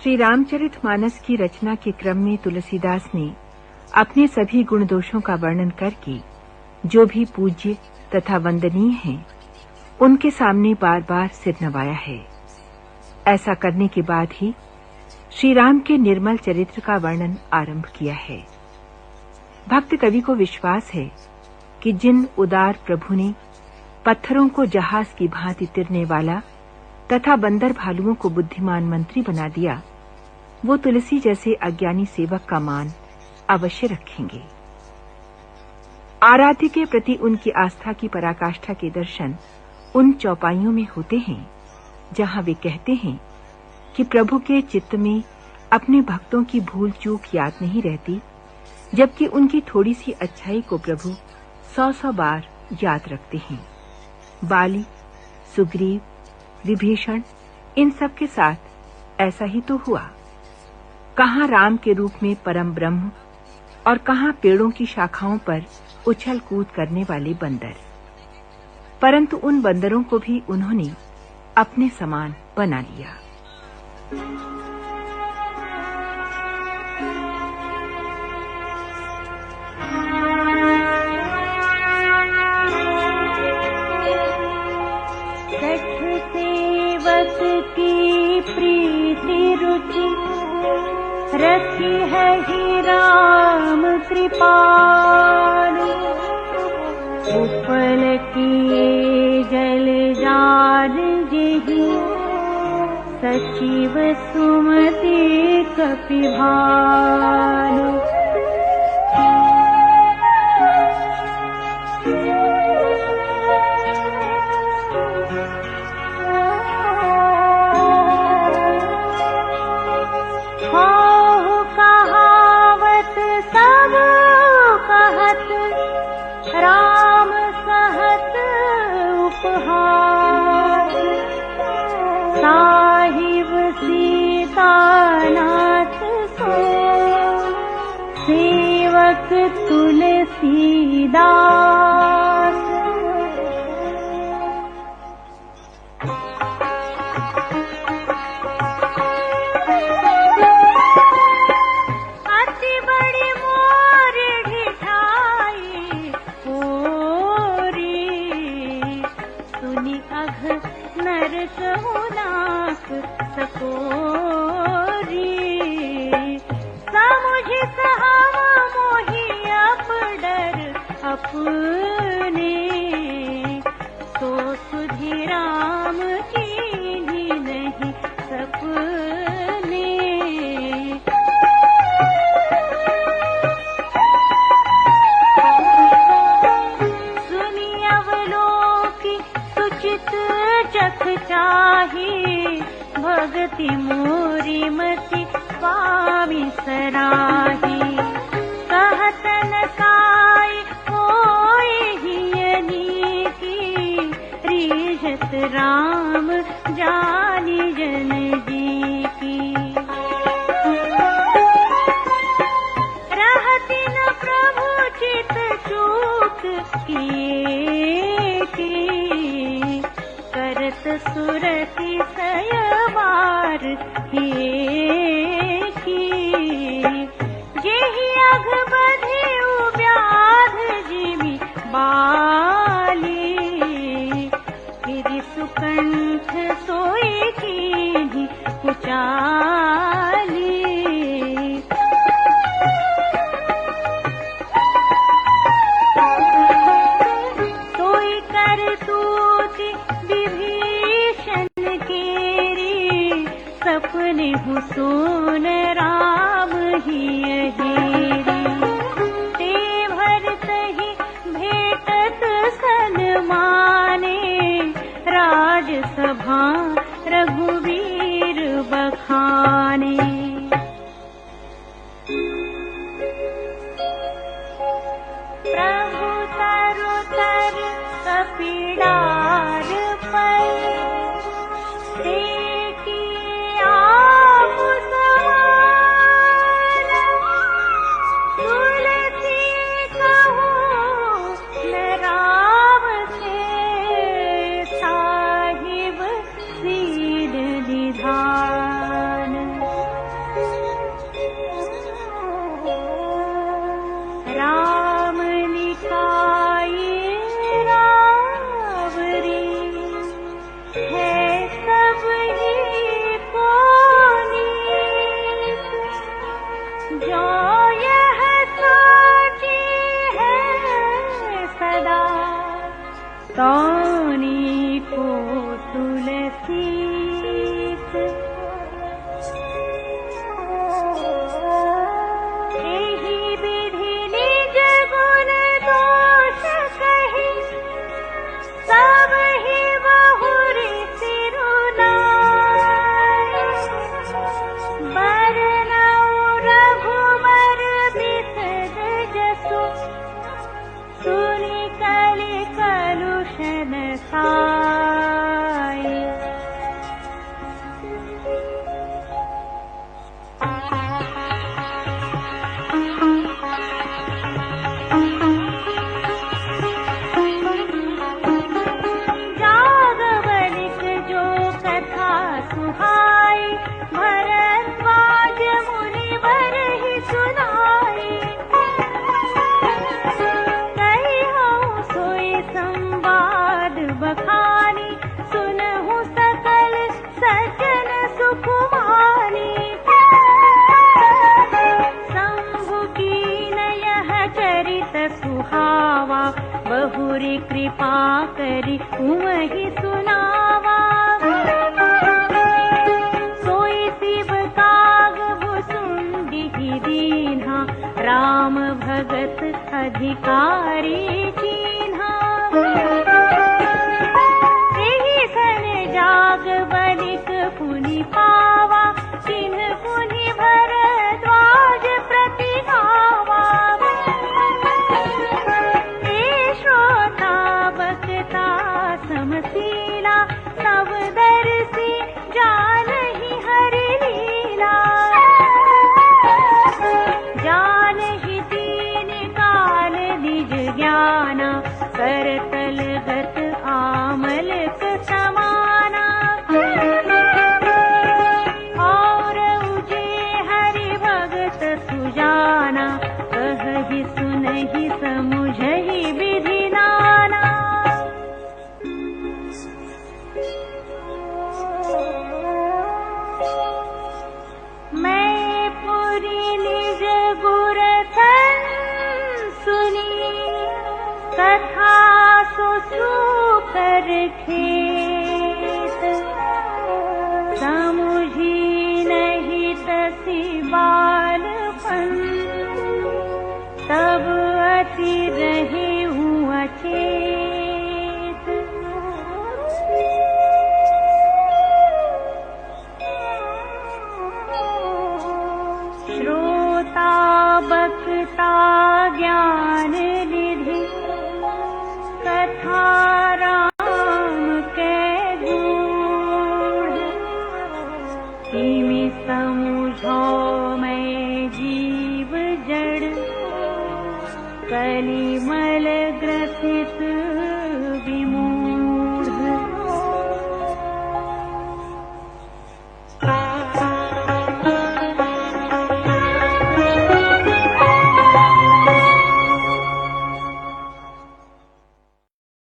श्री रामचरितमानस की रचना के क्रम में तुलसीदास ने अपने सभी गुण दोषों का वर्णन करके जो भी पूज्य तथा वंदनीय हैं, उनके सामने बार-बार सिर नवाया है। ऐसा करने के बाद ही श्री राम के निर्मल चरित्र का वर्णन आरंभ किया है। भक्त कवि को विश्वास है कि जिन उदार प्रभु ने पत्थरों को जहाज की भांति तिरने वाला तथा बंदर भालुओं को बुद्धिमान मंत्री बना दिया, वो तुलसी जैसे अज्ञानी सेवक का मान अवश्य रखेंगे। आराध्य के प्रति उनकी आस्था की पराकाष्ठा के दर्शन उन चौपाइयों में होते हैं जहां वे कहते हैं कि प्रभु के चित्त में अपने भक्तों की भूल चूक याद नहीं रहती, जबकि उनकी थोड़ी सी अच्छाई को प्रभु 100-100 बार याद रखते हैं। बाली, सुग्रीव, विभीषण, इन सब के साथ ऐसा ही तो हुआ। कहां राम के रूप में परम ब्रह्म और कहां पेड़ों की शाखाओं पर उछल कूद करने वाले बंदर, परंतु उन बंदरों को भी उन्होंने अपने समान बना लिया। सेवक की प्रीति रुचि रखी है ही राम कृपालु। उपल किए जल जार जेहि सचिव सुमति कपि भालु। राम सहत उपहार साहिब सीतानाथ सो सेवक तुलसीदास। अपने तो सुधि राम की भी नहीं सपने। सुनी अवलोकी सुचित चख चाही भगति मोरी मति स्वामी सराही। कहतन साई राम जानी जन जी की। रहती न प्रभु चित चूक की करत सुरति सयवार ही की। जेहि अघ बधिउ व्याध जिमि बाली सुकंठ सोई कीन्ही कुचाली। सोई करतूति विभीषण केरी सपने हुसून राम ही हेरी। ते भरत ही भेटत सन्माने राजसभा रघुवीर बखाने। प्रभु तरुतर कपिड़ार पर देखी आप समान। तुलसी कहो न राम से साहिब सीर निधान। भरद्वाज मुनिवर ही सुनाए। कही हूँ सोई संवाद बखानी, सुनहु सकल सज्जन सुकुमानी। शंभु कीन यह चरित सुहावा, बहुरी कृपा करी उमहि सुनावा। सोई शिव काग भुसुंडी दीन्हा, राम भगत अधिकारी चीन्हा। एहि सन जाग बलिक पुनि पावा, चिन्ह पुनि भरद्वाज प्रति गावा। ए श्रोता बक्ता समशीला, तब दर्शी जानहि हरि लीला। जानहि तीन काल निज ज्ञाना, करतल गत आमलक समाना। और उजे हरि भगत सुजाना, कहहि सुनहि समुझहि विधि नाना। मैं पुरी निज गुर सन सुनी, कथा सुसूकर खेत। समुझी नहीं तसी बालपन, तब अति रहे